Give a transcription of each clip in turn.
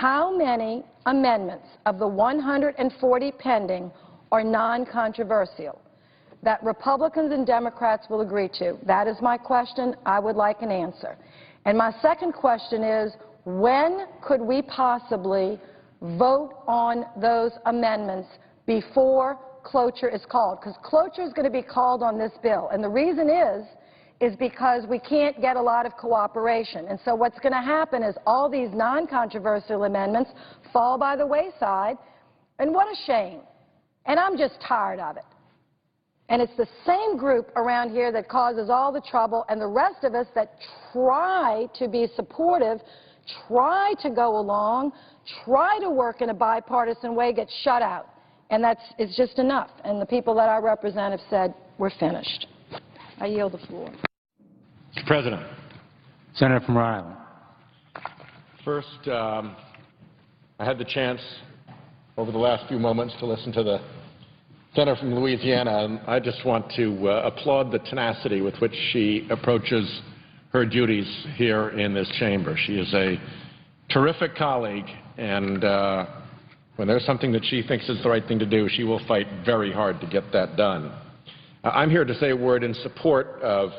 how many amendments of the 140 pending are non-controversial that Republicans and Democrats will agree to? That is my question. I would like an answer. And my second question is, when could we possibly vote on those amendments before cloture is called? Because cloture is going to be called on this bill. And the reason is because we can't get a lot of cooperation. And so what's going to happen is all these non-controversial amendments fall by the wayside. And what a shame. And I'm just tired of it. And it's the same group around here that causes all the trouble, and the rest of us that try to be supportive, try to go along, try to work in a bipartisan way, get shut out. And it's just enough. And the people that I represent have said, we're finished. I yield the floor. Mr. President. Senator from Rhode Island. First, I had the chance over the last few moments to listen to the senator from Louisiana, and I just want to applaud the tenacity with which she approaches her duties here in this chamber. She is a terrific colleague, and when there's something that she thinks is the right thing to do, she will fight very hard to get that done. I'm here to say a word in support of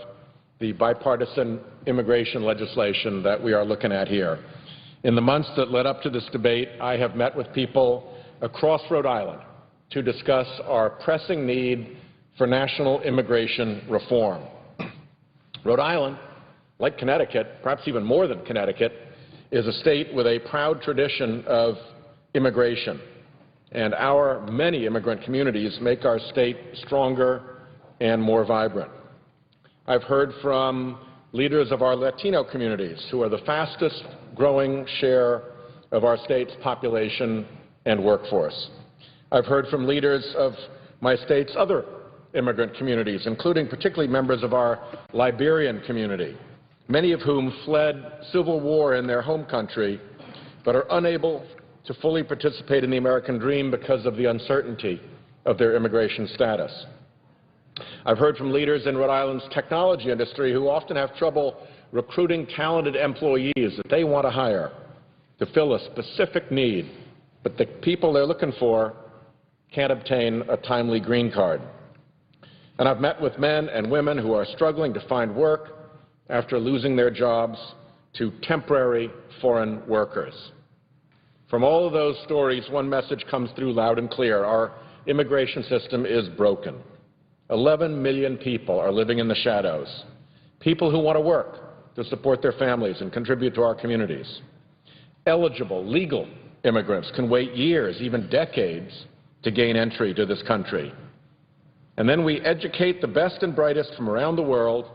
the bipartisan immigration legislation that we are looking at here. In the months that led up to this debate, I have met with people across Rhode Island to discuss our pressing need for national immigration reform. Rhode Island, like Connecticut, perhaps even more than Connecticut, is a state with a proud tradition of immigration. And our many immigrant communities make our state stronger and more vibrant. I've heard from leaders of our Latino communities, who are the fastest growing share of our state's population and workforce. I've heard from leaders of my state's other immigrant communities, including particularly members of our Liberian community, many of whom fled civil war in their home country but are unable to fully participate in the American dream because of the uncertainty of their immigration status. I've heard from leaders in Rhode Island's technology industry who often have trouble recruiting talented employees that they want to hire to fill a specific need, but the people they're looking for can't obtain a timely green card. And I've met with men and women who are struggling to find work after losing their jobs to temporary foreign workers. From all of those stories, one message comes through loud and clear. Our immigration system is broken. 11 million people are living in the shadows, people who want to work to support their families and contribute to our communities. Eligible, legal immigrants can wait years, even decades, to gain entry to this country. And then we educate the best and brightest from around the world,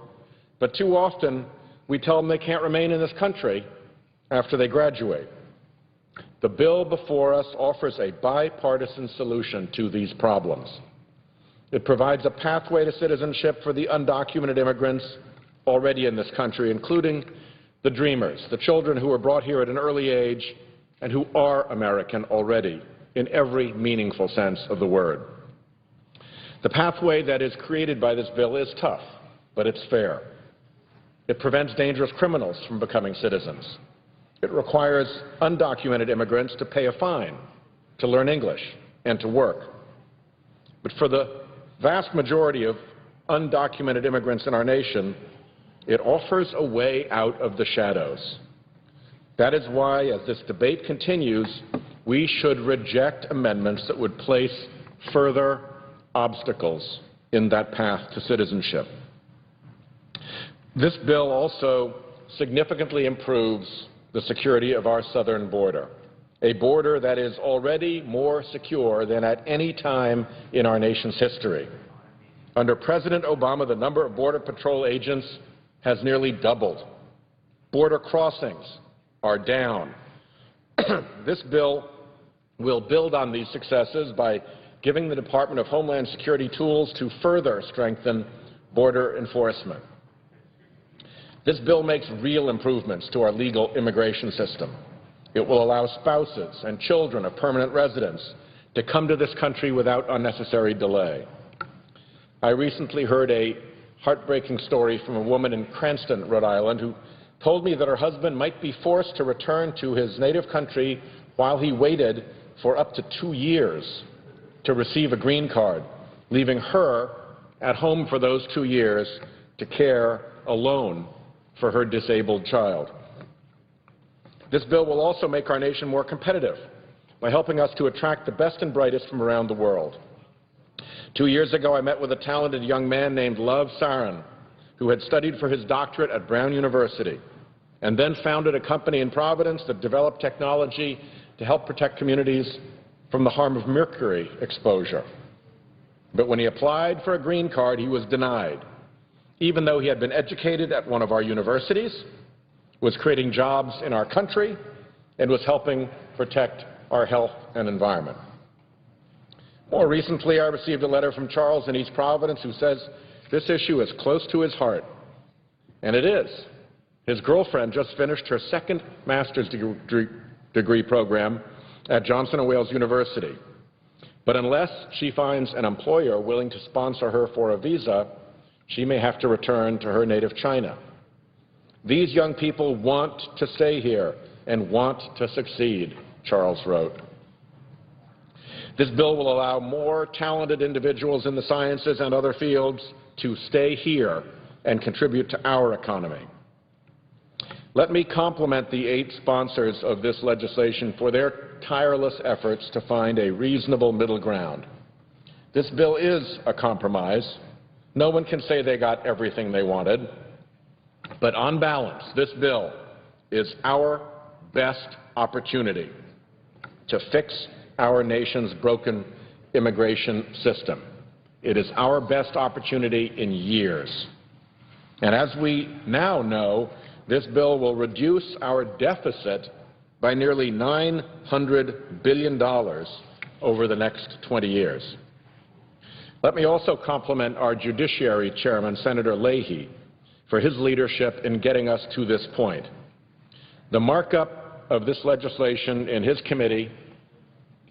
but too often we tell them they can't remain in this country after they graduate. The bill before us offers a bipartisan solution to these problems. It provides a pathway to citizenship for the undocumented immigrants already in this country, including the dreamers, the children who were brought here at an early age and who are American already in every meaningful sense of the word. The pathway that is created by this bill is tough, but it's fair. It prevents dangerous criminals from becoming citizens. It requires undocumented immigrants to pay a fine, to learn English, and to work. But for the vast majority of undocumented immigrants in our nation, it offers a way out of the shadows. That is why, as this debate continues, we should reject amendments that would place further obstacles in that path to citizenship. This bill also significantly improves the security of our southern border, a border that is already more secure than at any time in our nation's history. Under President Obama, the number of Border Patrol agents has nearly doubled. Border crossings are down. This bill will build on these successes by giving the Department of Homeland Security tools to further strengthen border enforcement. This bill makes real improvements to our legal immigration system. It will allow spouses and children of permanent residents to come to this country without unnecessary delay. I recently heard a heartbreaking story from a woman in Cranston, Rhode Island, who told me that her husband might be forced to return to his native country while he waited for up to 2 years to receive a green card, leaving her at home for those 2 years to care alone for her disabled child. This bill will also make our nation more competitive by helping us to attract the best and brightest from around the world. 2 years ago, I met with a talented young man named Love Saran, who had studied for his doctorate at Brown University and then founded a company in Providence that developed technology to help protect communities from the harm of mercury exposure. But when he applied for a green card, he was denied, even though he had been educated at one of our universities, was creating jobs in our country, and was helping protect our health and environment. More recently, I received a letter from Charles in East Providence who says this issue is close to his heart. And it is. His girlfriend just finished her second master's degree program at Johnson & Wales University. But unless she finds an employer willing to sponsor her for a visa, she may have to return to her native China. These young people want to stay here and want to succeed, Charles wrote. This bill will allow more talented individuals in the sciences and other fields to stay here and contribute to our economy. Let me compliment the 8 sponsors of this legislation for their tireless efforts to find a reasonable middle ground. This bill is a compromise. No one can say they got everything they wanted. But on balance, this bill is our best opportunity to fix our nation's broken immigration system. It is our best opportunity in years. And as we now know, this bill will reduce our deficit by nearly $900 billion over the next 20 years. Let me also compliment our Judiciary Chairman, Senator Leahy, for his leadership in getting us to this point. The markup of this legislation in his committee,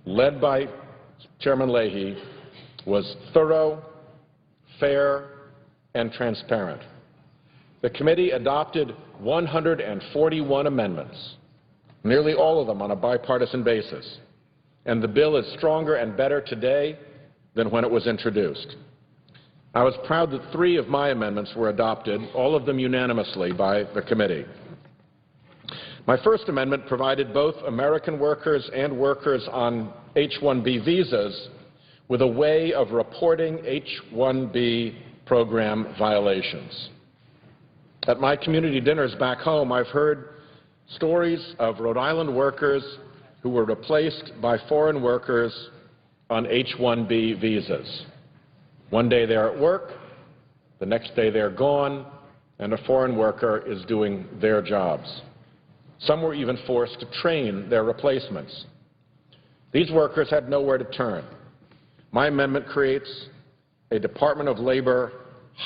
led by Chairman Leahy, was thorough, fair, and transparent. The committee adopted 141 amendments, nearly all of them on a bipartisan basis, and the bill is stronger and better today than when it was introduced. I was proud that 3 of my amendments were adopted, all of them unanimously by the committee. My first amendment provided both American workers and workers on H-1B visas with a way of reporting H-1B program violations. At my community dinners back home, I've heard stories of Rhode Island workers who were replaced by foreign workers on H-1B visas. One day they're at work, the next day they're gone, and a foreign worker is doing their jobs. Some were even forced to train their replacements. These workers had nowhere to turn. My amendment creates a Department of Labor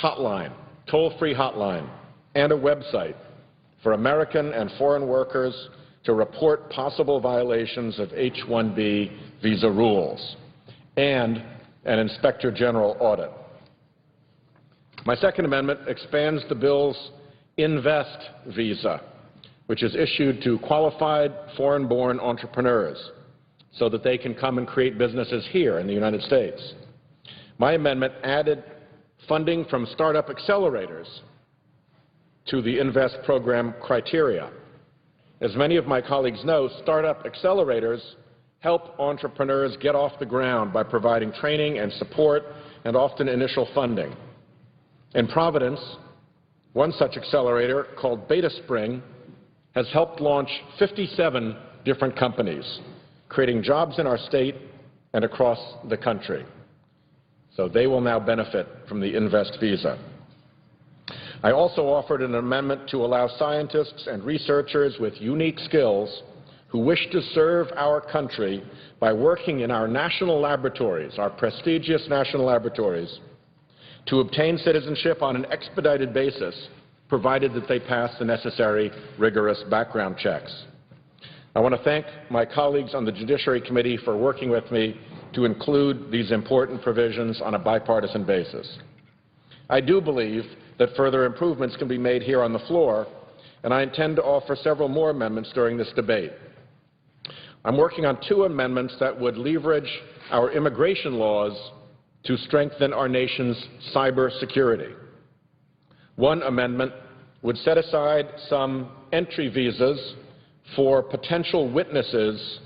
hotline, toll-free hotline, and a website for American and foreign workers to report possible violations of H-1B visa rules, and an Inspector General audit. My second amendment expands the bill's Invest visa, which is issued to qualified foreign-born entrepreneurs so that they can come and create businesses here in the United States. My amendment added funding from startup accelerators to the Invest program criteria. As many of my colleagues know, startup accelerators help entrepreneurs get off the ground by providing training and support and often initial funding. In Providence, one such accelerator, called Beta Spring, has helped launch 57 different companies, creating jobs in our state and across the country. So they will now benefit from the Invest visa. I also offered an amendment to allow scientists and researchers with unique skills who wish to serve our country by working in our national laboratories, our prestigious national laboratories, to obtain citizenship on an expedited basis, provided that they pass the necessary rigorous background checks. I want to thank my colleagues on the Judiciary Committee for working with me to include these important provisions on a bipartisan basis. I do believe that further improvements can be made here on the floor, and I intend to offer several more amendments during this debate. I'm working on 2 amendments that would leverage our immigration laws to strengthen our nation's cyber security. One amendment would set aside some entry visas for potential witnesses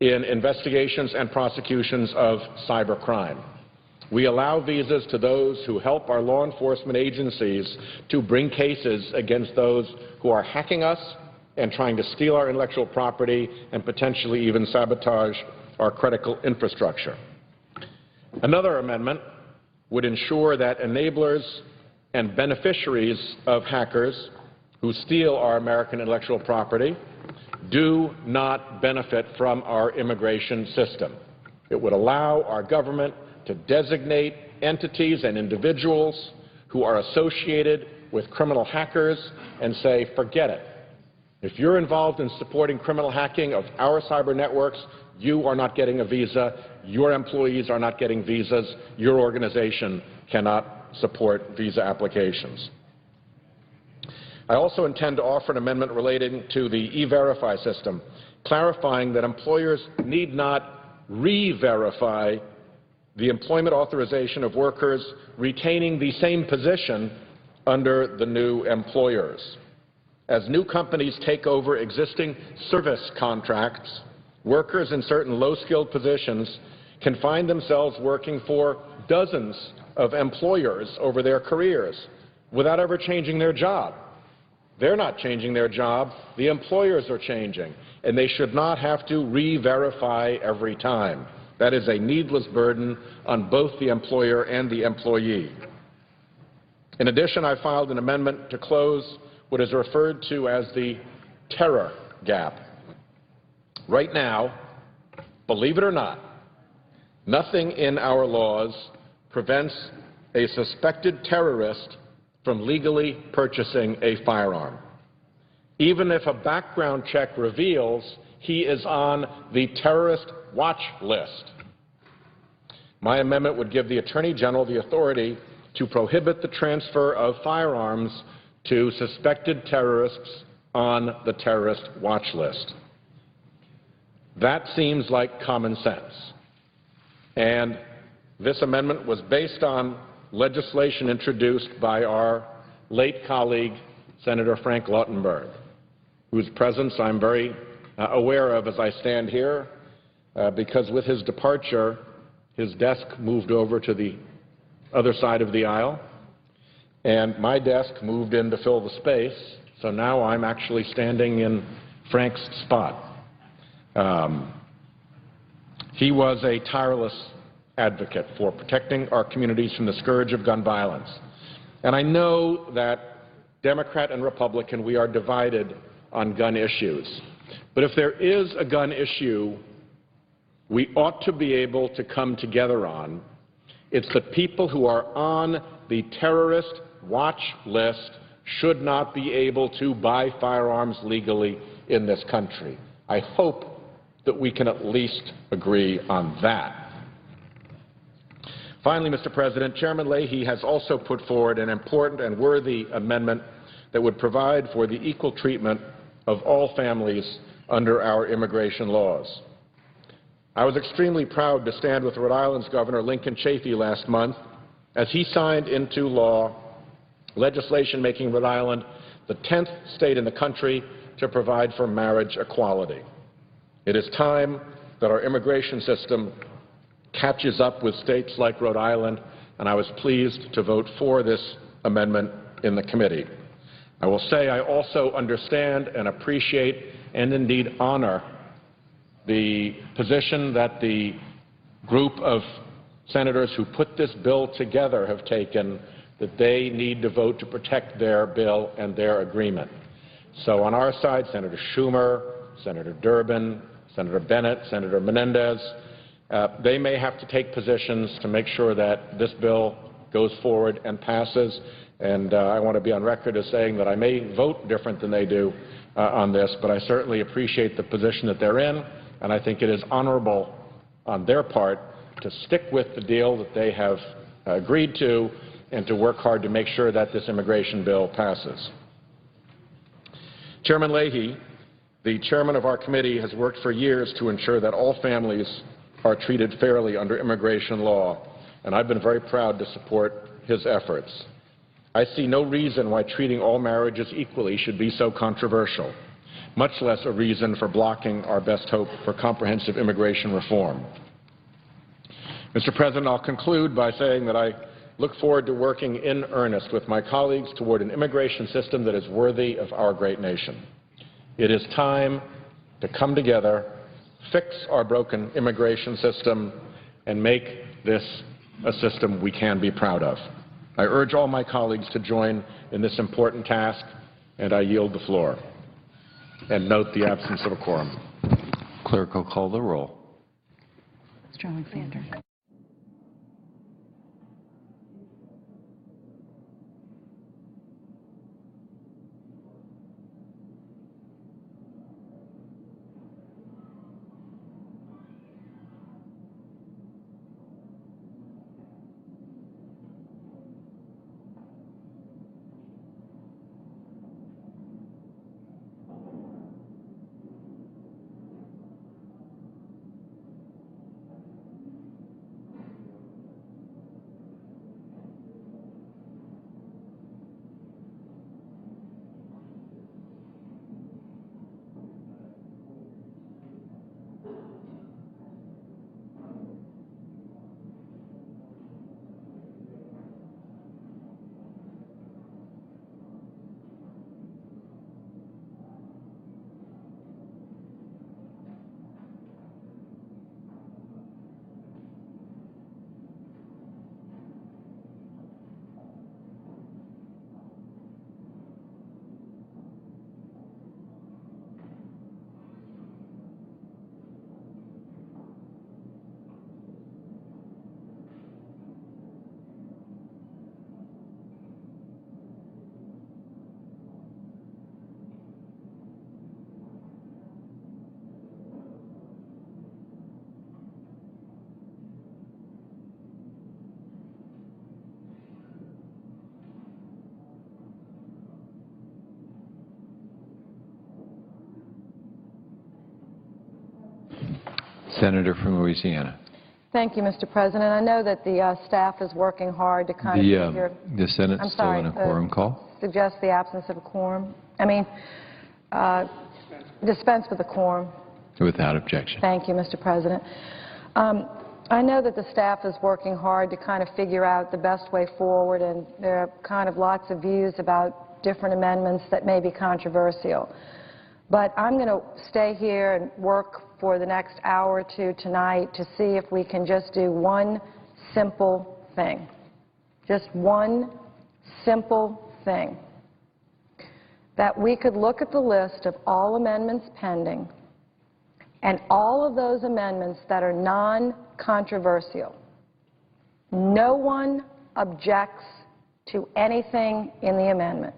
in investigations and prosecutions of cybercrime. We allow visas to those who help our law enforcement agencies to bring cases against those who are hacking us and trying to steal our intellectual property and potentially even sabotage our critical infrastructure. Another amendment would ensure that enablers and beneficiaries of hackers who steal our American intellectual property do not benefit from our immigration system. It would allow our government to designate entities and individuals who are associated with criminal hackers and say, forget it. If you're involved in supporting criminal hacking of our cyber networks, you are not getting a visa, your employees are not getting visas, your organization cannot support visa applications. I also intend to offer an amendment relating to the E-Verify system, clarifying that employers need not re-verify the employment authorization of workers retaining the same position under the new employers. As new companies take over existing service contracts, workers in certain low-skilled positions can find themselves working for dozens of employers over their careers without ever changing their job. They're not changing their job, the employers are changing, and they should not have to re-verify every time. That is a needless burden on both the employer and the employee. In addition, I filed an amendment to close what is referred to as the terror gap. Right now, believe it or not, nothing in our laws prevents a suspected terrorist from legally purchasing a firearm, even if a background check reveals he is on the terrorist watch list. My amendment would give the Attorney General the authority to prohibit the transfer of firearms to suspected terrorists on the terrorist watch list. That seems like common sense. And this amendment was based on legislation introduced by our late colleague, Senator Frank Lautenberg, whose presence I'm very aware of as I stand here, because with his departure, his desk moved over to the other side of the aisle, and my desk moved in to fill the space, so now I'm actually standing in Frank's spot. He was a tireless advocate for protecting our communities from the scourge of gun violence. And I know that Democrat and Republican, we are divided on gun issues. But if there is a gun issue we ought to be able to come together on, it's that people who are on the terrorist watch list should not be able to buy firearms legally in this country. I hope that we can at least agree on that. Finally, Mr. President, Chairman Leahy has also put forward an important and worthy amendment that would provide for the equal treatment of all families under our immigration laws. I was extremely proud to stand with Rhode Island's Governor Lincoln Chafee last month as he signed into law legislation making Rhode Island the 10th state in the country to provide for marriage equality. It is time that our immigration system catches up with states like Rhode Island, and I was pleased to vote for this amendment in the committee. I will say I also understand and appreciate and indeed honor the position that the group of senators who put this bill together have taken, that they need to vote to protect their bill and their agreement. So on our side, Senator Schumer, Senator Durbin, Senator Bennett, Senator Menendez, they may have to take positions to make sure that this bill goes forward and passes. And I want to be on record as saying that I may vote different than they do on this, but I certainly appreciate the position that they're in, and I think it is honorable on their part to stick with the deal that they have agreed to and to work hard to make sure that this immigration bill passes. Chairman Leahy, the chairman of our committee, has worked for years to ensure that all families are treated fairly under immigration law, and I've been very proud to support his efforts. I see no reason why treating all marriages equally should be so controversial, much less a reason for blocking our best hope for comprehensive immigration reform. Mr. President, I'll conclude by saying that I look forward to working in earnest with my colleagues toward an immigration system that is worthy of our great nation. It is time to come together, fix our broken immigration system, and make this a system we can be proud of. I urge all my colleagues to join in this important task, and I yield the floor. And note the absence of a quorum. Clerk will call the roll. Mr. Alexander. Senator from Louisiana. Thank you, Mr. President. I know that the staff is working hard to kind of figure... The Senate's still in a quorum call. Suggest the absence of a quorum. Dispense with the quorum. Without objection. Thank you, Mr. President. I know that the staff is working hard to kind of figure out the best way forward, and there are kind of lots of views about different amendments that may be controversial. But I'm going to stay here and work for the next hour or two tonight to see if we can just do one simple thing. Just one simple thing. That we could look at the list of all amendments pending, and all of those amendments that are non-controversial. No one objects to anything in the amendment.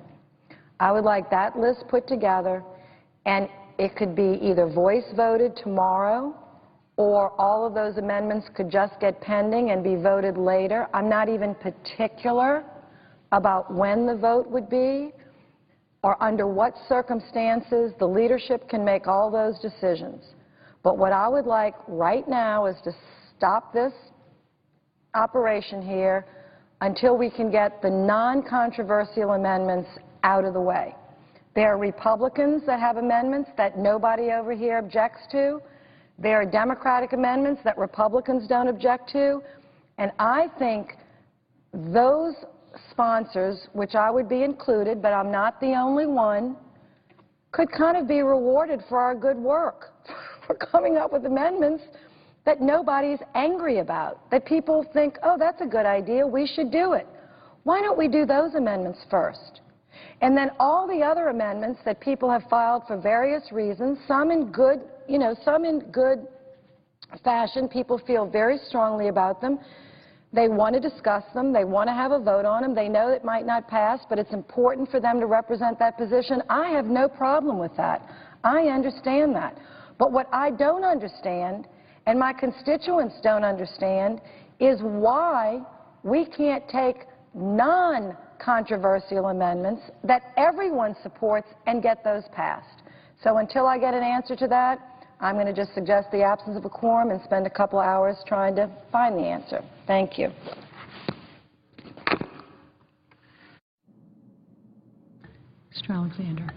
I would like that list put together, and it could be either voice voted tomorrow, or all of those amendments could just get pending and be voted later. I'm not even particular about when the vote would be or under what circumstances. The leadership can make all those decisions. But what I would like right now is to stop this operation here until we can get the non-controversial amendments out of the way. There are Republicans that have amendments that nobody over here objects to. There are Democratic amendments that Republicans don't object to. And I think those sponsors, which I would be included, but I'm not the only one, could kind of be rewarded for our good work, for coming up with amendments that nobody's angry about, that people think, oh, that's a good idea, we should do it. Why don't we do those amendments first? And then all the other amendments that people have filed for various reasons, some in good, some in good fashion, people feel very strongly about them. They want to discuss them. They want to have a vote on them. They know it might not pass, but it's important for them to represent that position. I have no problem with that. I understand that. But what I don't understand, and my constituents don't understand, is why we can't take non-controversial amendments that everyone supports and get those passed. So until I get an answer to that, I'm going to just suggest the absence of a quorum and spend a couple hours trying to find the answer. Thank you. Mr. Alexander.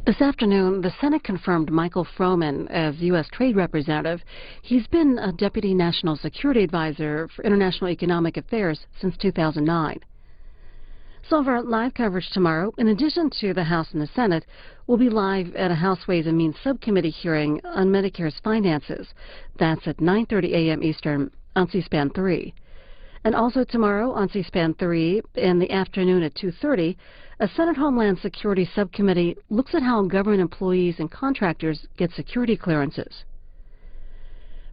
This afternoon, the Senate confirmed Michael Froman as U.S. Trade Representative. He's been a Deputy National Security Advisor for International Economic Affairs since 2009. Some of our live coverage tomorrow, in addition to the House and the Senate, will be live at a House Ways and Means Subcommittee hearing on Medicare's finances. That's at 9:30 a.m. Eastern on C-SPAN 3. And also tomorrow on C-SPAN 3 in the afternoon at 2:30, a Senate Homeland Security Subcommittee looks at how government employees and contractors get security clearances.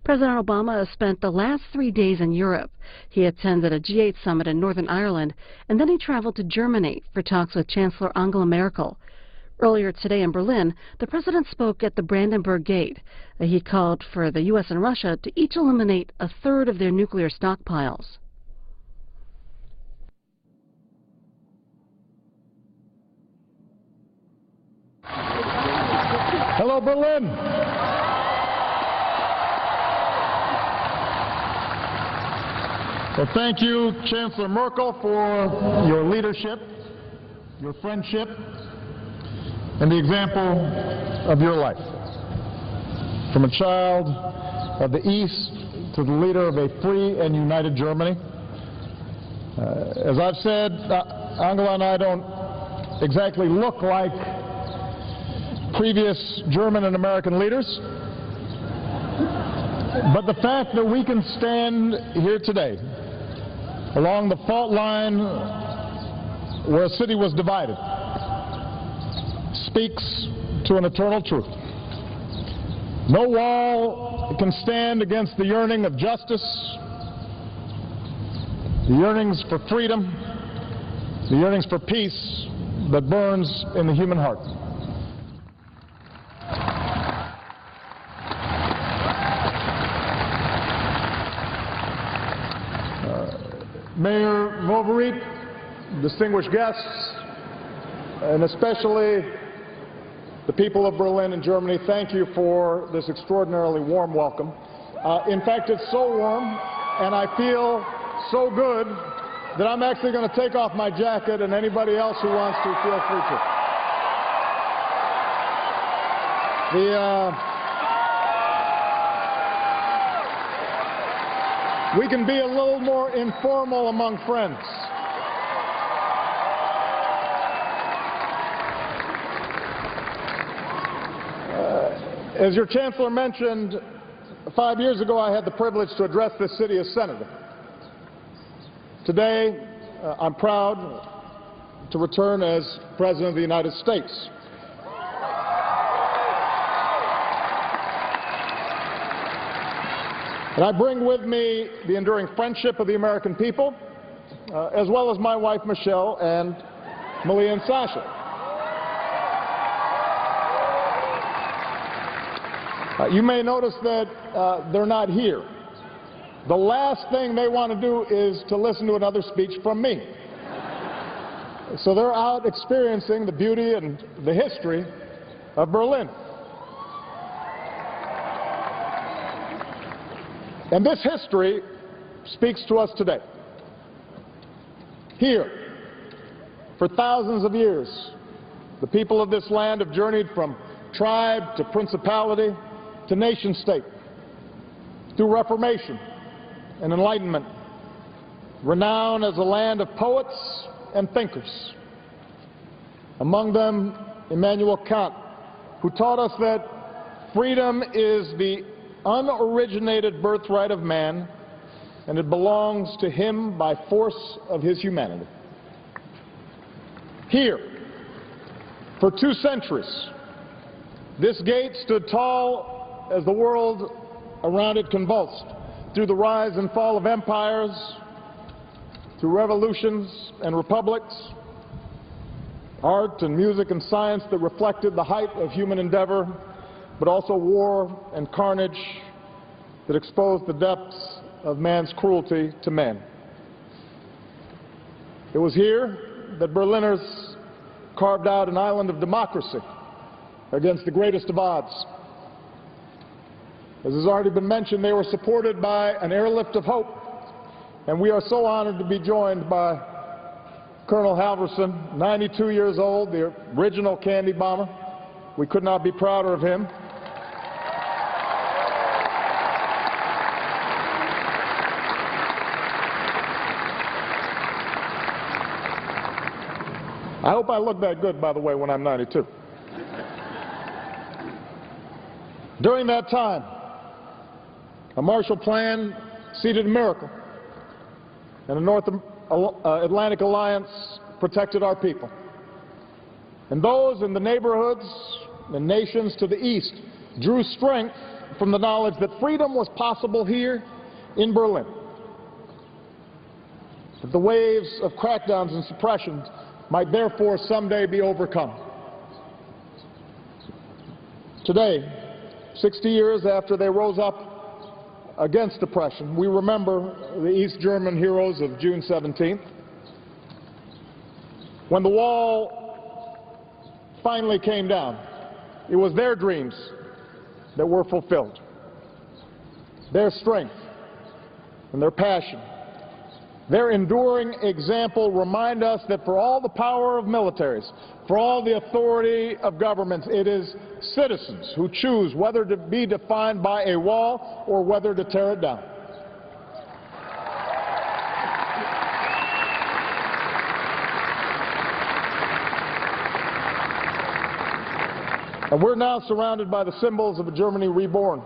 President Obama has spent the last 3 days in Europe. He attended a G8 summit in Northern Ireland, and then he traveled to Germany for talks with Chancellor Angela Merkel. Earlier today in Berlin, the president spoke at the Brandenburg Gate. He called for the U.S. and Russia to each eliminate a third of their nuclear stockpiles. Hello, Berlin. Well, thank you, Chancellor Merkel, for your leadership, your friendship, and the example of your life. From a child of the East to the leader of a free and united Germany. As I've said, Angela and I don't exactly look like previous German and American leaders. But the fact that we can stand here today along the fault line where a city was divided speaks to an eternal truth. No wall can stand against the yearning of justice, the yearnings for freedom, the yearnings for peace that burns in the human heart. Mayor Vovereet, distinguished guests, and especially the people of Berlin and Germany, thank you for this extraordinarily warm welcome. In fact, it's so warm, and I feel so good that I'm actually going to take off my jacket, and anybody else who wants to, feel free to. We can be a little more informal among friends. As your Chancellor mentioned, 5 years ago I had the privilege to address this city as senator. Today, I'm proud to return as President of the United States. And I bring with me the enduring friendship of the American people, as well as my wife Michelle and Malia and Sasha. You may notice that they're not here. The last thing they want to do is to listen to another speech from me. So they're out experiencing the beauty and the history of Berlin. And this history speaks to us today. Here, for thousands of years, the people of this land have journeyed from tribe to principality to nation state, through Reformation and Enlightenment, renowned as a land of poets and thinkers. Among them, Immanuel Kant, who taught us that freedom is the unoriginated birthright of man, and it belongs to him by force of his humanity. Here, for 2 centuries, this gate stood tall as the world around it convulsed, through the rise and fall of empires, through revolutions and republics, art and music and science that reflected the height of human endeavor, but also war and carnage that exposed the depths of man's cruelty to man. It was here that Berliners carved out an island of democracy against the greatest of odds. As has already been mentioned, they were supported by an airlift of hope, and we are so honored to be joined by Colonel Halverson, 92 years old, the original candy bomber. We could not be prouder of him. I hope I look that good, by the way, when I'm 92. During that time, a Marshall Plan seeded a miracle, and the North Atlantic Alliance protected our people. And those in the neighborhoods and nations to the east drew strength from the knowledge that freedom was possible here in Berlin. That the waves of crackdowns and suppressions might therefore someday be overcome. Today, 60 years after they rose up against oppression, we remember the East German heroes of June 17th. When the wall finally came down, it was their dreams that were fulfilled. Their strength and their passion, their enduring example remind us that for all the power of militaries, for all the authority of governments, it is citizens who choose whether to be defined by a wall or whether to tear it down. And we're now surrounded by the symbols of a Germany reborn.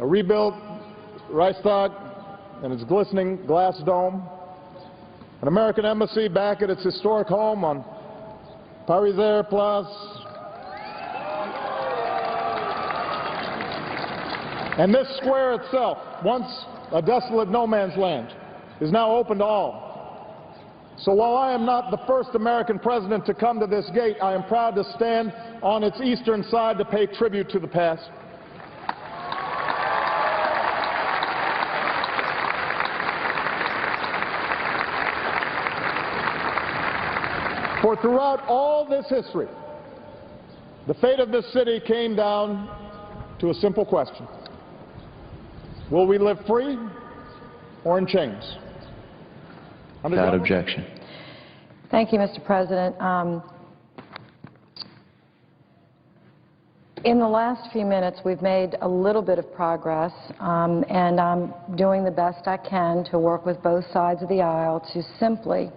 a rebuilt Reichstag and its glistening glass dome, an American embassy back at its historic home on Pariser Place, and this square itself, once a desolate no man's land, is now open to all. So while I am not the first American president to come to this gate, I am proud to stand on its eastern side to pay tribute to the past. For throughout all this history, the fate of this city came down to a simple question. Will we live free or in chains? Without objection. Thank you, Mr. President. In the last few minutes, we've made a little bit of progress, and I'm doing the best I can to work with both sides of the aisle to simply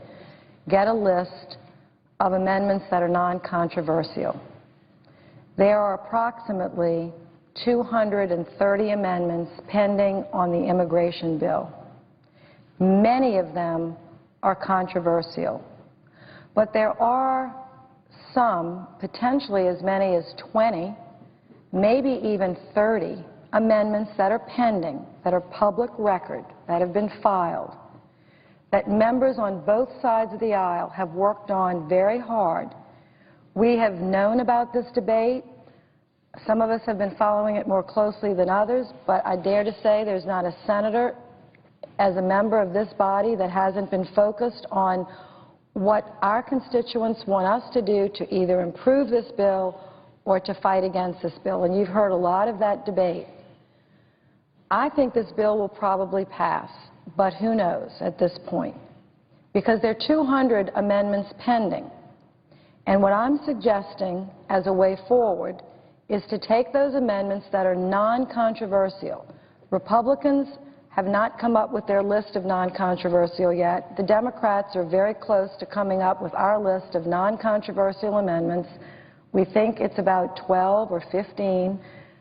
get a list of amendments that are non-controversial. There are approximately 230 amendments pending on the immigration bill. Many of them are controversial, but there are some, potentially as many as 20, maybe even 30 amendments that are pending, that are public record, that have been filed, that members on both sides of the aisle have worked on very hard. We have known about this debate. Some of us have been following it more closely than others, but I dare to say there's not a senator as a member of this body that hasn't been focused on what our constituents want us to do to either improve this bill or to fight against this bill. And you've heard a lot of that debate. I think this bill will probably pass, but who knows at this point? Because there are 200 amendments pending. And what I'm suggesting as a way forward is to take those amendments that are non-controversial. Republicans have not come up with their list of non-controversial yet. The Democrats are very close to coming up with our list of non-controversial amendments. We think it's about 12 or 15.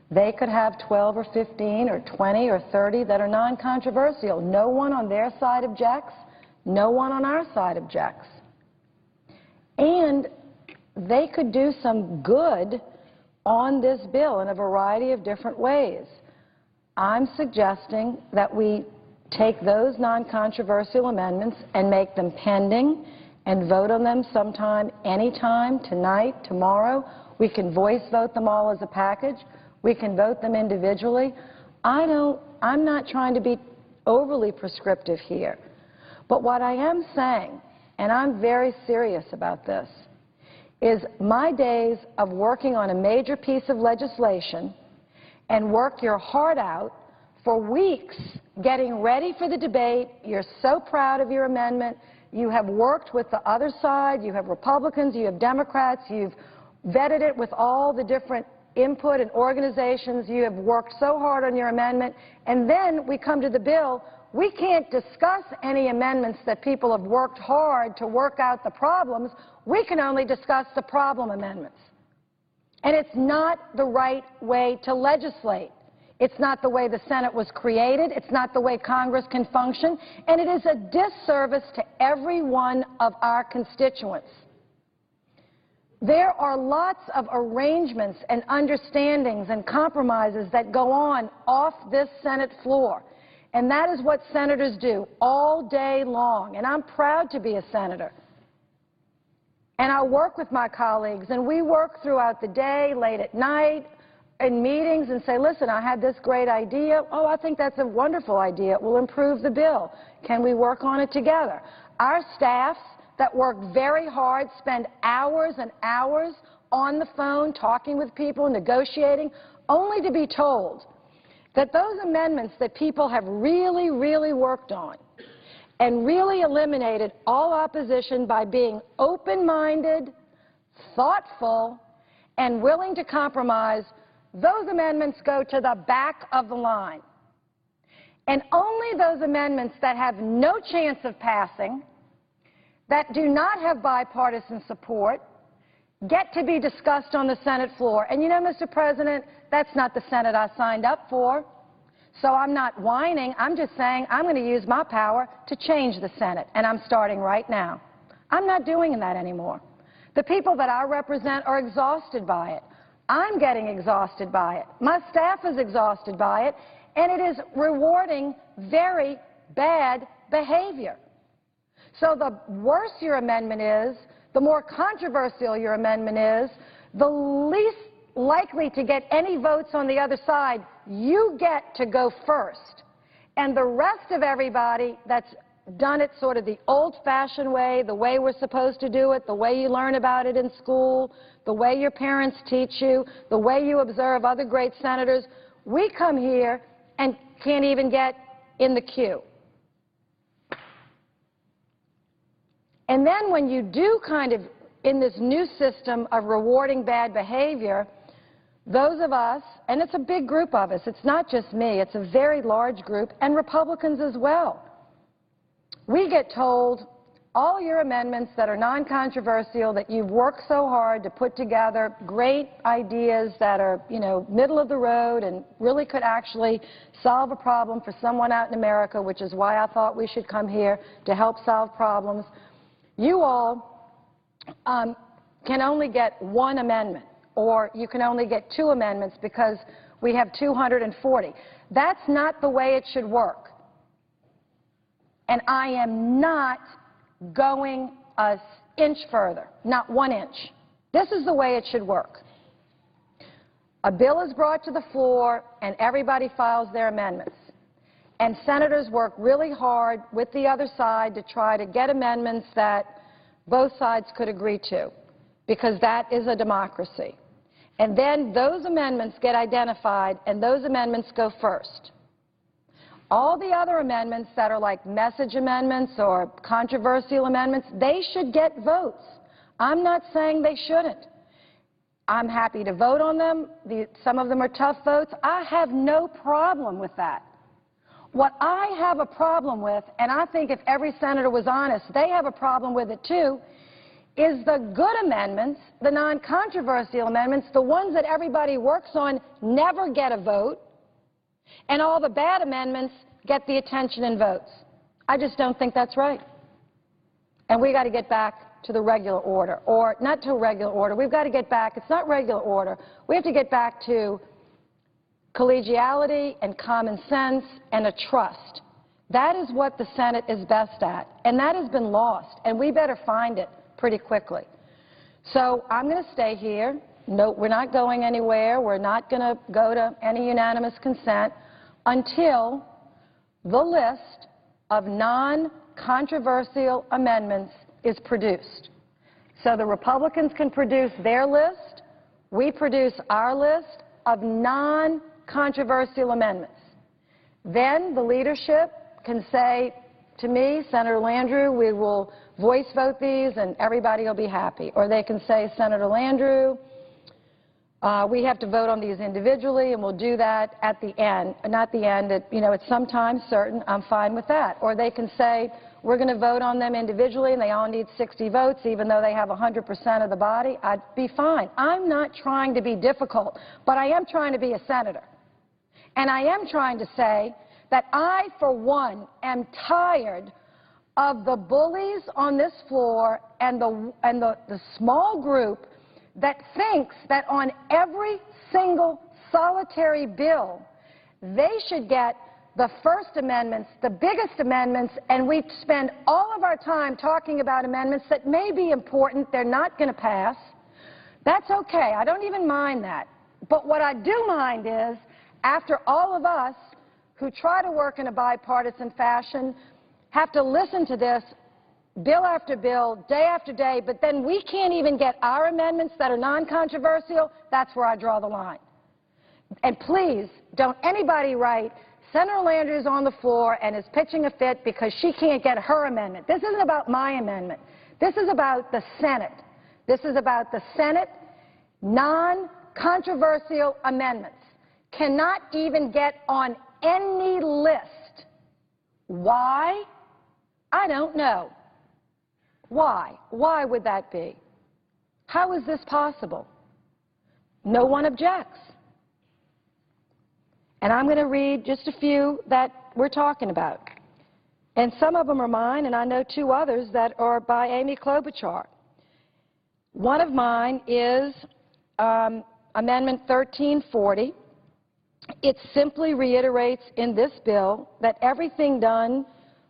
They could have 12 or 15 or 20 or 30 that are non-controversial. No one on their side objects. No one on our side objects. And they could do some good on this bill in a variety of different ways. I'm suggesting that we take those non-controversial amendments and make them pending and vote on them sometime, anytime, tonight, tomorrow. We can voice vote them all as a package. We can vote them individually. I'm not trying to be overly prescriptive here. But what I am saying, and I'm very serious about this, is my days of working on a major piece of legislation and work your heart out for weeks getting ready for the debate. You're so proud of your amendment. You have worked with the other side. You have Republicans. You have Democrats. You've vetted it with all the different input and organizations. You have worked so hard on your amendment. And then we come to the bill. We can't discuss any amendments that people have worked hard to work out the problems. We can only discuss the problem amendments. And it's not the right way to legislate. It's not the way the Senate was created. It's not the way Congress can function. And it is a disservice to every one of our constituents. There are lots of arrangements and understandings and compromises that go on off this Senate floor. And that is what senators do all day long. And I'm proud to be a senator. And I work with my colleagues, and we work throughout the day, late at night, in meetings, and say, listen, I had this great idea. Oh, I think that's a wonderful idea. It will improve the bill. Can we work on it together? Our staffs that work very hard spend hours and hours on the phone talking with people, negotiating, only to be told that those amendments that people have really, really worked on and really eliminated all opposition by being open-minded, thoughtful, and willing to compromise, those amendments go to the back of the line. And only those amendments that have no chance of passing, that do not have bipartisan support, get to be discussed on the Senate floor. And you know, Mr. President, that's not the Senate I signed up for. So I'm not whining. I'm just saying I'm going to use my power to change the Senate, and I'm starting right now. I'm not doing that anymore. The people that I represent are exhausted by it. I'm getting exhausted by it. My staff is exhausted by it, and it is rewarding very bad behavior. So the worse your amendment is, the more controversial your amendment is, the least likely to get any votes on the other side, you get to go first. And the rest of everybody that's done it sort of the old-fashioned way, the way we're supposed to do it, the way you learn about it in school, the way your parents teach you, the way you observe other great senators, we come here and can't even get in the queue. And then when you do kind of, in this new system of rewarding bad behavior, those of us, and it's a big group of us, it's not just me, it's a very large group, and Republicans as well. We get told all your amendments that are non-controversial, that you've worked so hard to put together great ideas that are, you know, middle of the road and really could actually solve a problem for someone out in America, which is why I thought we should come here to help solve problems. You all can only get one amendment, or you can only get two amendments because we have 240. That's not the way it should work. And I am not going an inch further, not 1 inch. This is the way it should work. A bill is brought to the floor and everybody files their amendments. And senators work really hard with the other side to try to get amendments that both sides could agree to, because that is a democracy. And then those amendments get identified and those amendments go first. All the other amendments that are like message amendments or controversial amendments, they should get votes. I'm not saying they shouldn't. I'm happy to vote on them. Some of them are tough votes. I have no problem with that. What I have a problem with, and I think if every senator was honest, they have a problem with it too, is the good amendments, the non-controversial amendments, the ones that everybody works on, never get a vote, and all the bad amendments get the attention and votes. I just don't think that's right. And we got to get back to the regular order, or not to regular order. We've got to get back, it's not regular order. We have to get back to collegiality and common sense and a trust. That is what the Senate is best at, and that has been lost, and we better find it pretty quickly. So I'm going to stay here. No, we're not going anywhere. We're not going to go to any unanimous consent until the list of non-controversial amendments is produced. So the Republicans can produce their list. We produce our list of non-controversial amendments. Then the leadership can say to me, Senator Landrieu, we will voice vote these and everybody will be happy. Or they can say, Senator Landrieu, we have to vote on these individually, and we'll do that at the end. Not the end, at some time certain. I'm fine with that. Or they can say, we're going to vote on them individually, and they all need 60 votes, even though they have 100% of the body. I'd be fine. I'm not trying to be difficult, but I am trying to be a senator. And I am trying to say that I, for one, am tired of the bullies on this floor and the small group that thinks that on every single solitary bill, they should get the first amendments, the biggest amendments, and we spend all of our time talking about amendments that may be important, they're not going to pass. That's okay. I don't even mind that. But what I do mind is, after all of us who try to work in a bipartisan fashion have to listen to this bill after bill, day after day, but then we can't even get our amendments that are non-controversial, that's where I draw the line. And please, don't anybody write, Senator Landrieu is on the floor and is pitching a fit because she can't get her amendment. This isn't about my amendment. This is about the Senate. This is about the Senate non-controversial amendments. Cannot even get on any list. Why? I don't know. Why? Why would that be? How is this possible? No one objects. And I'm going to read just a few that we're talking about. And some of them are mine, and I know two others that are by Amy Klobuchar. One of mine is Amendment 1340. It simply reiterates in this bill that everything done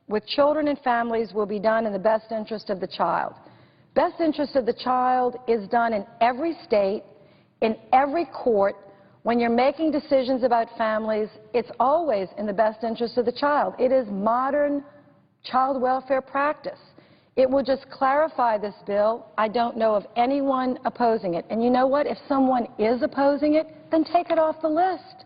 with children and families will be done in the best interest of the child. Best interest of the child is done in every state, in every court. When you're making decisions about families, it's always in the best interest of the child. It is modern child welfare practice. It will just clarify this bill. I don't know of anyone opposing it. And you know what? If someone is opposing it, then take it off the list.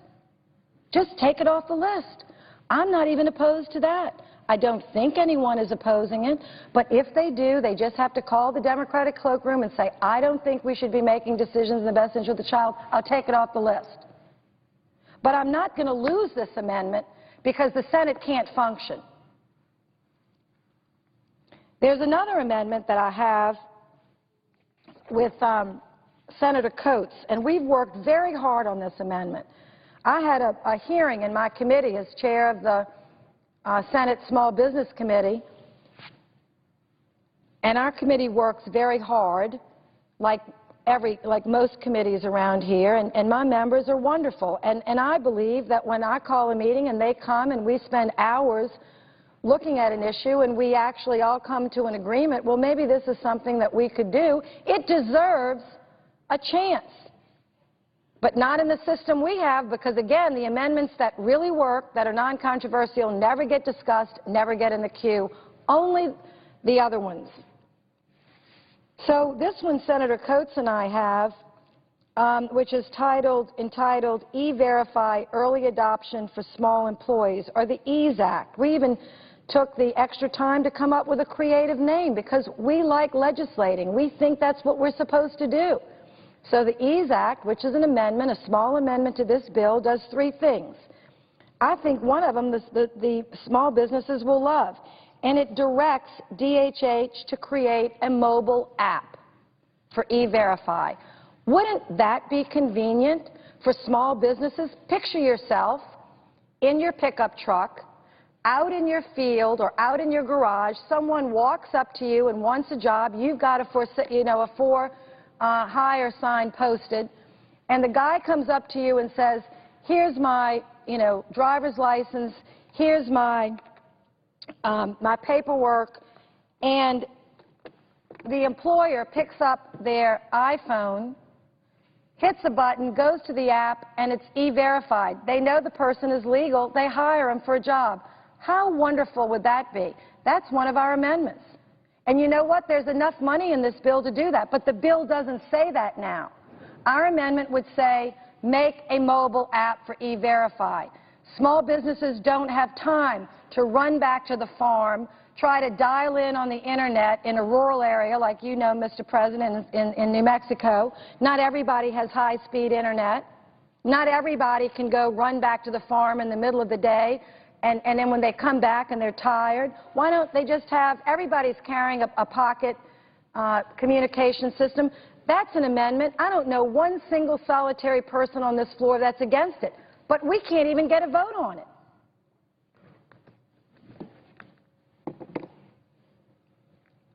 Just take it off the list. I'm not even opposed to that. I don't think anyone is opposing it, but if they do, they just have to call the Democratic cloakroom and say, I don't think we should be making decisions in the best interest of the child. I'll take it off the list. But I'm not going to lose this amendment because the Senate can't function. There's another amendment that I have with Senator Coates, and we've worked very hard on this amendment. I had a hearing in my committee as chair of the Senate Small Business Committee, and our committee works very hard, like most committees around here, and my members are wonderful. And I believe that when I call a meeting and they come and we spend hours looking at an issue and we actually all come to an agreement, well, maybe this is something that we could do, it deserves a chance. But not in the system we have, because, again, the amendments that really work, that are non-controversial, never get discussed, never get in the queue, only the other ones. So this one Senator Coates and I have, which is entitled E-Verify Early Adoption for Small Employees, or the EASE Act. We even took the extra time to come up with a creative name because we like legislating. We think that's what we're supposed to do. So the EASE Act, which is an amendment, a small amendment to this bill, does three things. I think one of them the small businesses will love, and it directs DHH to create a mobile app for E-Verify. Wouldn't that be convenient for small businesses? Picture yourself in your pickup truck, out in your field or out in your garage. Someone walks up to you and wants a job. You've got a for hire sign posted, and the guy comes up to you and says, here's my, driver's license, here's my paperwork, and the employer picks up their iPhone, hits a button, goes to the app, and it's E-Verified. They know the person is legal. They hire him for a job. How wonderful would that be? That's one of our amendments. And you know what? There's enough money in this bill to do that, but the bill doesn't say that now. Our amendment would say, make a mobile app for E-Verify. Small businesses don't have time to run back to the farm, try to dial in on the Internet in a rural area like you know, Mr. President, in New Mexico. Not everybody has high-speed Internet. Not everybody can go run back to the farm in the middle of the day. And then when they come back and they're tired, why don't they just have, everybody's carrying a pocket communication system. That's an amendment. I don't know one single solitary person on this floor that's against it, but we can't even get a vote on it.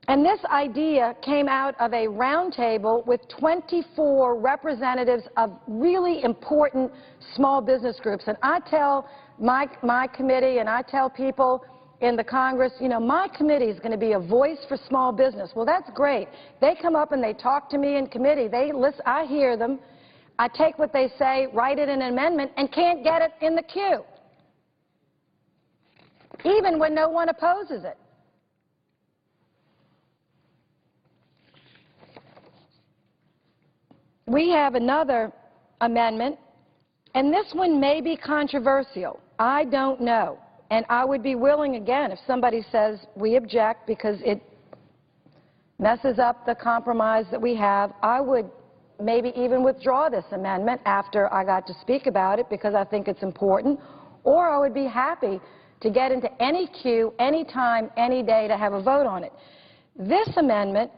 And this idea came out of a roundtable with 24 representatives of really important small business groups. And I tell my committee and I tell people in the Congress, my committee is going to be a voice for small business. Well, that's great. They come up and they talk to me in committee. They listen, I hear them. I take what they say, write it in an amendment, and can't get it in the queue, even when no one opposes it. We have another amendment, and this one may be controversial. I don't know. And I would be willing, again, if somebody says we object because it messes up the compromise that we have, I would maybe even withdraw this amendment after I got to speak about it because I think it's important, or I would be happy to get into any queue, any time, any day to have a vote on it. This amendment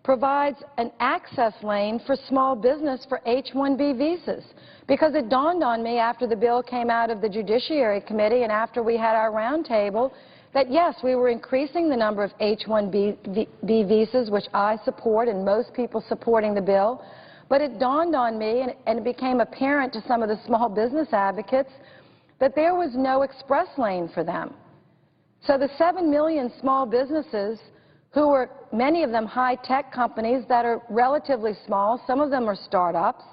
provides an access lane for small business for H-1B visas. Because it dawned on me after the bill came out of the Judiciary Committee and after we had our roundtable that, yes, we were increasing the number of H-1B visas, which I support and most people supporting the bill. But it dawned on me, and it became apparent to some of the small business advocates, that there was no express lane for them. So the 7 million small businesses, who are many of them high-tech companies that are relatively small, some of them are startups,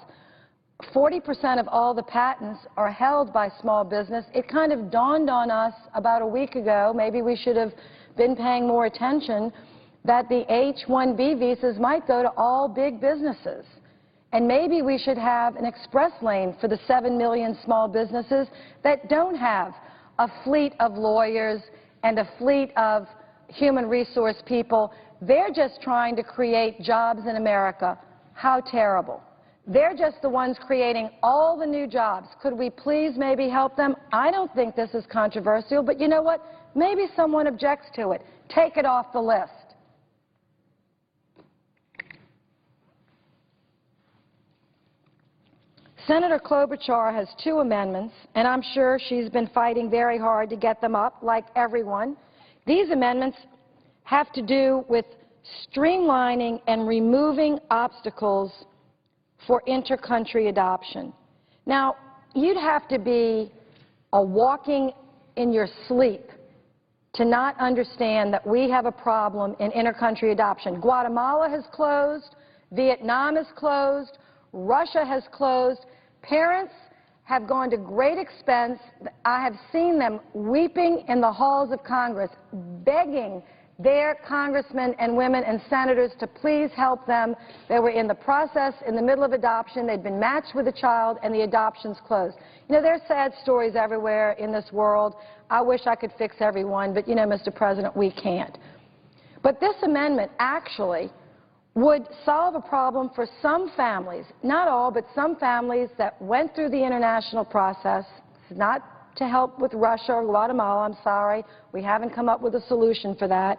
40% of all the patents are held by small business. It kind of dawned on us about a week ago, maybe we should have been paying more attention, that the H-1B visas might go to all big businesses. And maybe we should have an express lane for the 7 million small businesses that don't have a fleet of lawyers and a fleet of human resource people. They're just trying to create jobs in America. How terrible. They're just the ones creating all the new jobs. Could we please maybe help them? I don't think this is controversial, but you know what? Maybe someone objects to it. Take it off the list. Senator Klobuchar has 2 amendments, and I'm sure she's been fighting very hard to get them up, like everyone. These amendments have to do with streamlining and removing obstacles for inter-country adoption. Now, you'd have to be walking in your sleep to not understand that we have a problem in inter-country adoption. Guatemala has closed, Vietnam has closed, Russia has closed. Parents have gone to great expense. I have seen them weeping in the halls of Congress, begging their congressmen and women and senators to please help them. They were in the process, in the middle of adoption. They'd been matched with a child, and the adoption's closed. You know, there are sad stories everywhere in this world. I wish I could fix every one, but, you know, Mr. President, we can't. But this amendment actually would solve a problem for some families, not all, but some families that went through the international process, not to help with Russia or Guatemala, I'm sorry. We haven't come up with a solution for that.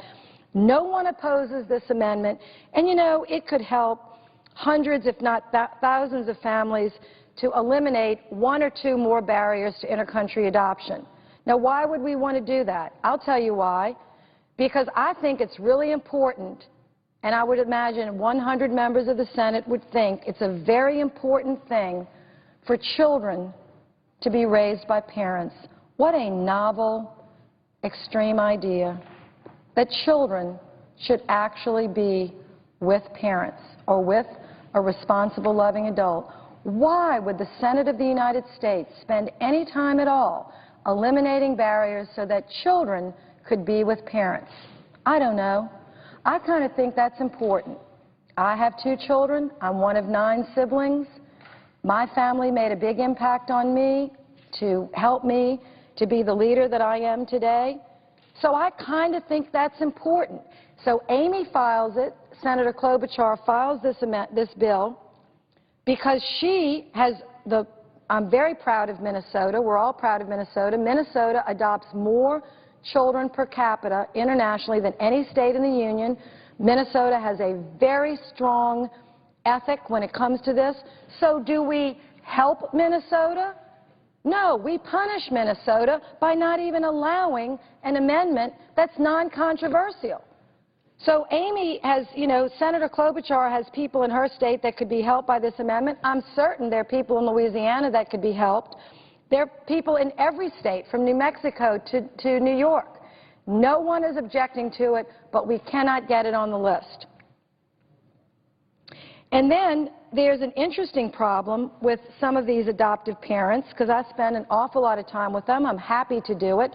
No one opposes this amendment, and you know, it could help hundreds, if not thousands of families to eliminate 1 or 2 more barriers to intercountry adoption. Now, why would we want to do that? I'll tell you why. Because I think it's really important, and I would imagine 100 members of the Senate would think it's a very important thing for children to be raised by parents. What a novel, extreme idea that children should actually be with parents or with a responsible, loving adult. Why would the Senate of the United States spend any time at all eliminating barriers so that children could be with parents? I don't know. I kind of think that's important. I have 2 children. I'm one of 9 siblings. My family made a big impact on me to help me to be the leader that I am today. So I kind of think that's important. So Amy files it, Senator Klobuchar files this bill because she has I'm very proud of Minnesota. We're all proud of Minnesota. Minnesota adopts more children per capita internationally than any state in the Union. Minnesota has a very strong ethic when it comes to this. So do we help Minnesota? No, we punish Minnesota by not even allowing an amendment that's non-controversial. So Amy has, you know, Senator Klobuchar has people in her state that could be helped by this amendment. I'm certain there are people in Louisiana that could be helped. There are people in every state, from New Mexico to New York. No one is objecting to it, but we cannot get it on the list. And then there's an interesting problem with some of these adoptive parents, because I spend an awful lot of time with them. I'm happy to do it.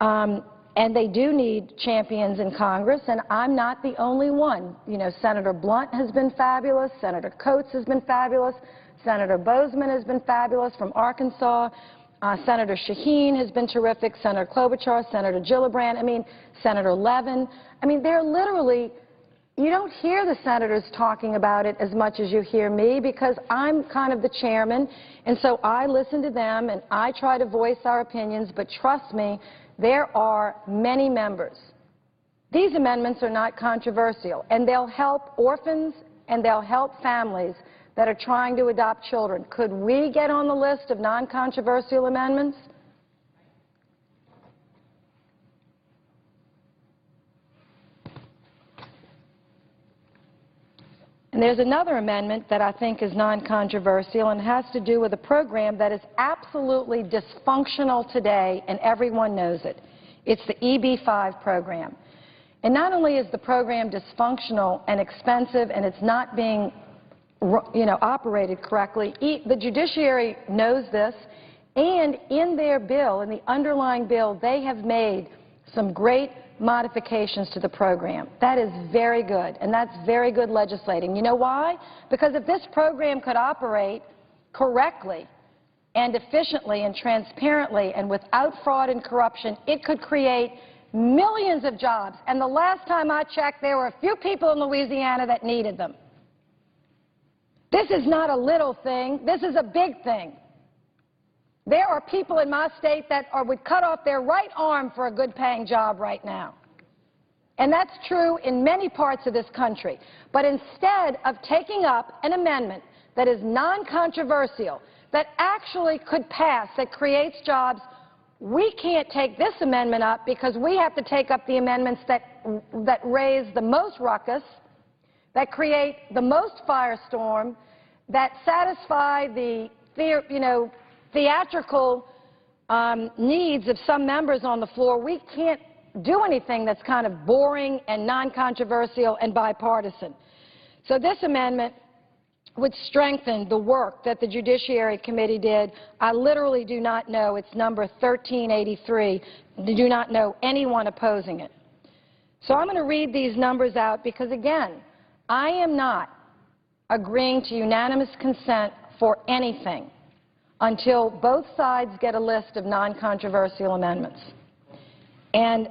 And they do need champions in Congress, and I'm not the only one. You know, Senator Blunt has been fabulous. Senator Coates has been fabulous. Senator Bozeman has been fabulous from Arkansas. Senator Shaheen has been terrific. Senator Klobuchar, Senator Gillibrand, I mean, Senator Levin. I mean, they're literally, you don't hear the senators talking about it as much as you hear me because I'm kind of the chairman, and so I listen to them and I try to voice our opinions, but trust me, there are many members These amendments are not controversial, and they'll help orphans and they'll help families that are trying to adopt children. Could we get on the list of non-controversial amendments? And there's another amendment that I think is non-controversial and has to do with a program that is absolutely dysfunctional today, and everyone knows it. It's the EB-5 program. And not only is the program dysfunctional and expensive and it's not being, operated correctly, the judiciary knows this, and in their bill, in the underlying bill, they have made some great modifications to the program. That is very good, and that's very good legislating. You know why? Because if this program could operate correctly and efficiently and transparently and without fraud and corruption, it could create millions of jobs. And the last time I checked, there were a few people in Louisiana that needed them. This is not a little thing. This is a big thing. There are people in my state that would cut off their right arm for a good-paying job right now. And that's true in many parts of this country. But instead of taking up an amendment that is non-controversial, that actually could pass, that creates jobs, we can't take this amendment up because we have to take up the amendments that raise the most ruckus, that create the most firestorm, that satisfy the theatrical needs of some members on the floor. We can't do anything that's kind of boring and non-controversial and bipartisan. So this amendment would strengthen the work that the Judiciary Committee did. I literally do not know. It's number 1383. I do not know anyone opposing it. So I'm going to read these numbers out because, again, I am not agreeing to unanimous consent for anything until both sides get a list of non-controversial amendments. And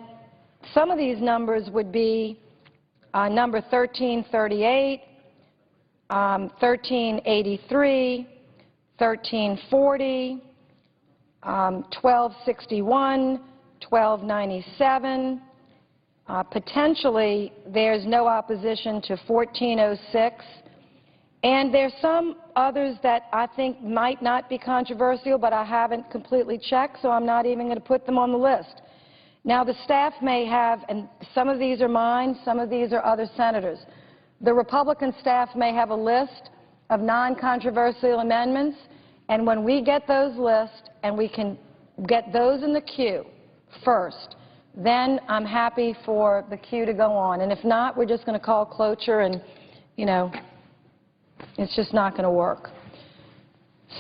some of these numbers would be number 1338, 1383, 1340, 1261, 1297. Potentially, there's no opposition to 1406. And there's some others that I think might not be controversial, but I haven't completely checked, so I'm not even going to put them on the list. Now, the staff may have, and some of these are mine, some of these are other senators. The Republican staff may have a list of non-controversial amendments, and when we get those lists and we can get those in the queue first, then I'm happy for the queue to go on. And if not, we're just going to call cloture and, it's just not going to work.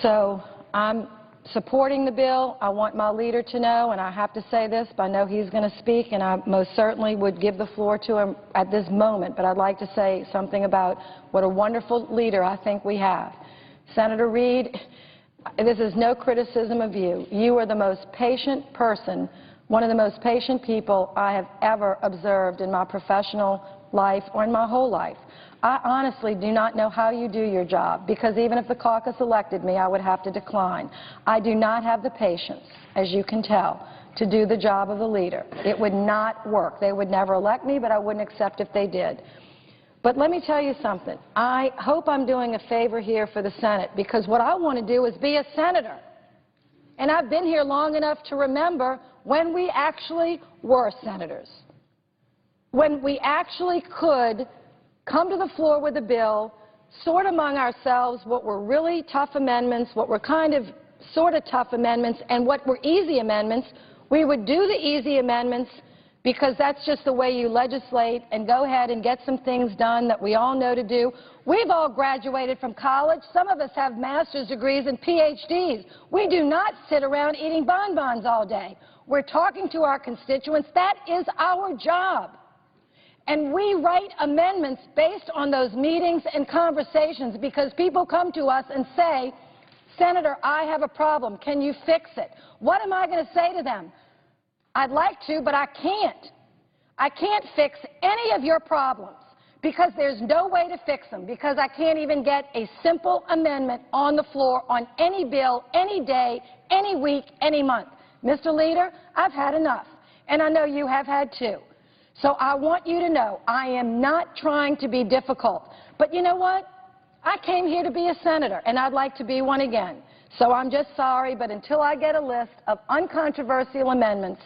So I'm supporting the bill. I want my leader to know, and I have to say this, but I know he's going to speak, and I most certainly would give the floor to him at this moment, but I'd like to say something about what a wonderful leader I think we have. Senator Reid, this is no criticism of you. You are the most patient person, one of the most patient people I have ever observed in my professional life or in my whole life. I honestly do not know how you do your job, because even if the caucus elected me, I would have to decline. I do not have the patience, as you can tell, to do the job of a leader. It would not work. They would never elect me, but I wouldn't accept if they did. But let me tell you something. I hope I'm doing a favor here for the Senate, because what I want to do is be a senator. And I've been here long enough to remember when we actually were senators, when we actually could come to the floor with a bill, sort among ourselves what were really tough amendments, what were kind of sort of tough amendments, and what were easy amendments. We would do the easy amendments because that's just the way you legislate and go ahead and get some things done that we all know to do. We've all graduated from college. Some of us have master's degrees and PhDs. We do not sit around eating bonbons all day. We're talking to our constituents. That is our job. And we write amendments based on those meetings and conversations, because people come to us and say, Senator, I have a problem. Can you fix it? What am I going to say to them? I'd like to, but I can't. I can't fix any of your problems because there's no way to fix them, because I can't even get a simple amendment on the floor on any bill, any day, any week, any month. Mr. Leader, I've had enough, and I know you have had too. So I want you to know I am not trying to be difficult. But you know what? I came here to be a senator, and I'd like to be one again. So I'm just sorry, but until I get a list of uncontroversial amendments,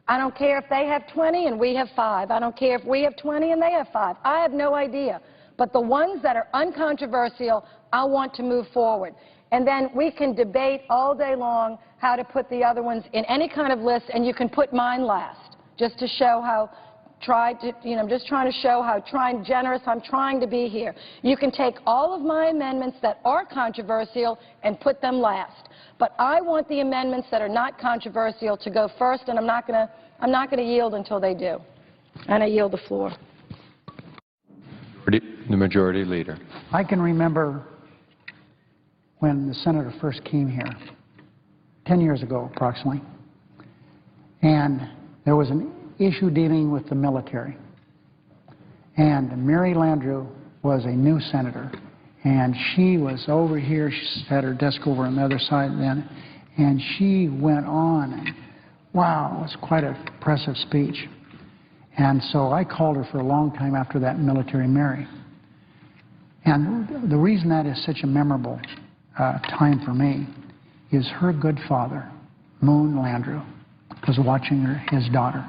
I don't care if they have 20 and we have 5. I don't care if we have 20 and they have 5. I have no idea. But the ones that are uncontroversial, I want to move forward. And then we can debate all day long how to put the other ones in any kind of list, and you can put mine last, just to show how I'm just trying to show how generous I'm trying to be here. You can take all of my amendments that are controversial and put them last. But I want the amendments that are not controversial to go first, and I'm not going to yield until they do. And I yield the floor. The Majority Leader. I can remember when the senator first came here, 10 years ago approximately, and there was an issue dealing with the military. And Mary Landrieu was a new senator, and she was over here. She had her desk over on the other side then, and she went on, and wow, it was quite an impressive speech. And so I called her for a long time after that, Military Mary. And the reason that is such a memorable time for me is her good father, Moon Landrieu, was watching his daughter.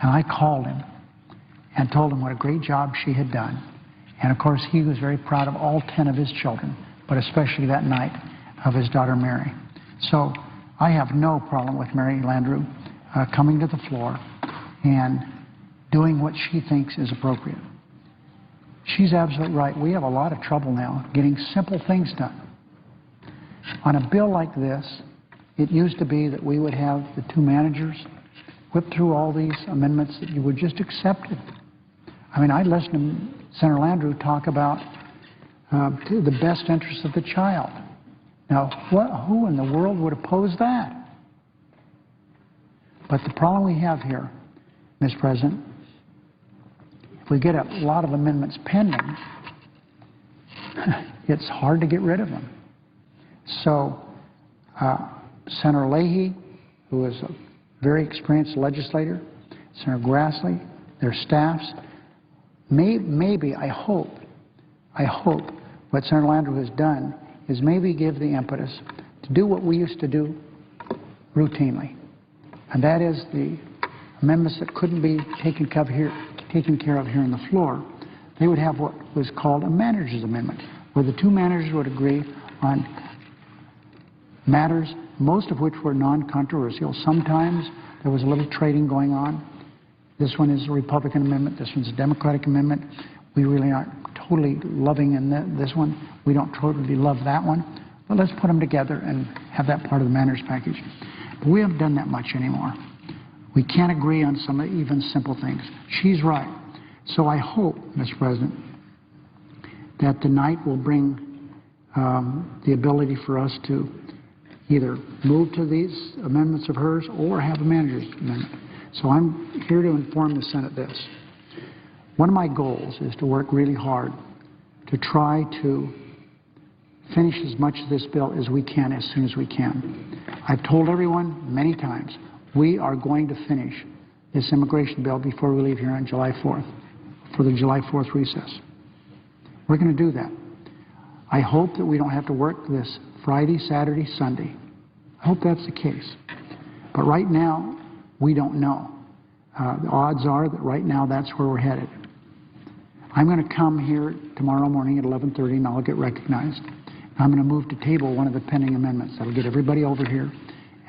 And I called him and told him what a great job she had done. And of course, he was very proud of all 10 of his children, but especially that night of his daughter Mary. So I have no problem with Mary Landrieu coming to the floor and doing what she thinks is appropriate. She's absolutely right. We have a lot of trouble now getting simple things done. On a bill like this, it used to be that we would have the two managers whip through all these amendments that you would just accept it. I mean, I listened to Senator Landrieu talk about the best interests of the child. Now, who in the world would oppose that? But the problem we have here, Mr. President, if we get a lot of amendments pending, it's hard to get rid of them. So Senator Leahy, who is a very experienced legislator, Senator Grassley, their staffs, maybe, I hope what Senator Landrieu has done is maybe give the impetus to do what we used to do routinely, and that is the amendments that couldn't be taken care of here on the floor. They would have what was called a manager's amendment, where the two managers would agree on matters, most of which were non-controversial. Sometimes there was a little trading going on. This one is a Republican amendment. This one's a Democratic amendment. We really aren't totally loving in this one. We don't totally love that one. But let's put them together and have that part of the manager's package. But we haven't done that much anymore. We can't agree on some even simple things. She's right. So I hope, Mr. President, that tonight will bring the ability for us to either move to these amendments of hers or have a manager's amendment. So I'm here to inform the Senate this. One of my goals is to work really hard to try to finish as much of this bill as we can as soon as we can. I've told everyone many times, we are going to finish this immigration bill before we leave here on July 4th, for the July 4th recess. We're going to do that. I hope that we don't have to work this Friday, Saturday, Sunday. I hope that's the case. But right now, we don't know. The odds are that right now that's where we're headed. I'm going to come here tomorrow morning at 11:30 and I'll get recognized. I'm going to move to table one of the pending amendments. That'll get everybody over here,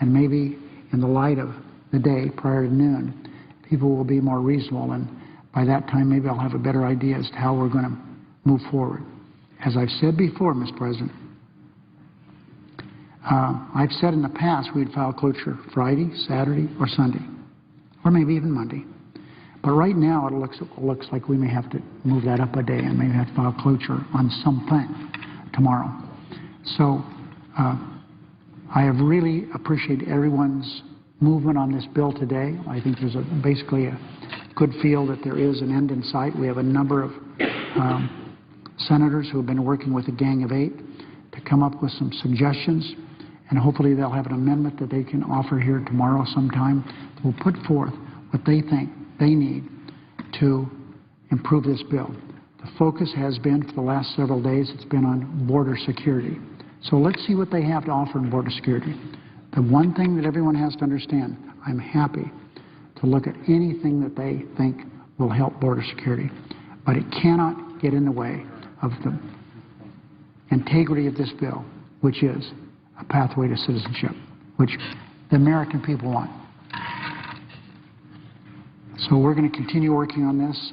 and maybe in the light of the day prior to noon, people will be more reasonable, and by that time maybe I'll have a better idea as to how we're going to move forward. As I've said before, Mr. President, I've said in the past we'd file cloture Friday, Saturday, or Sunday, or maybe even Monday. But right now it looks like we may have to move that up a day and maybe have to file cloture on something tomorrow. So I have really appreciated everyone's movement on this bill today. I think there's basically a good feel that there is an end in sight. We have a number of senators who have been working with a gang of 8 to come up with some suggestions, and hopefully they'll have an amendment that they can offer here tomorrow sometime that will put forth what they think they need to improve this bill. The focus has been, for the last several days, it's been on border security. So let's see what they have to offer in border security. The one thing that everyone has to understand, I'm happy to look at anything that they think will help border security, but it cannot get in the way of the integrity of this bill, which is a pathway to citizenship, which the American people want. So we're going to continue working on this.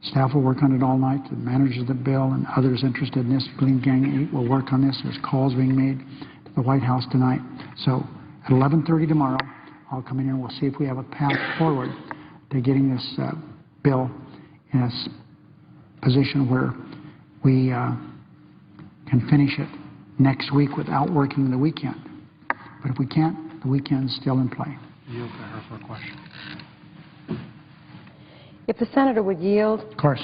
Staff will work on it all night. The managers of the bill and others interested in this, including Gang 8, will work on this. There's calls being made to the White House tonight. So at 11:30 tomorrow, I'll come in here and we'll see if we have a path forward to getting this bill in a position where we can finish it next week without working the weekend. But if we can't, the weekend's still in play. Yield to her for a question. If the senator would yield. Of course.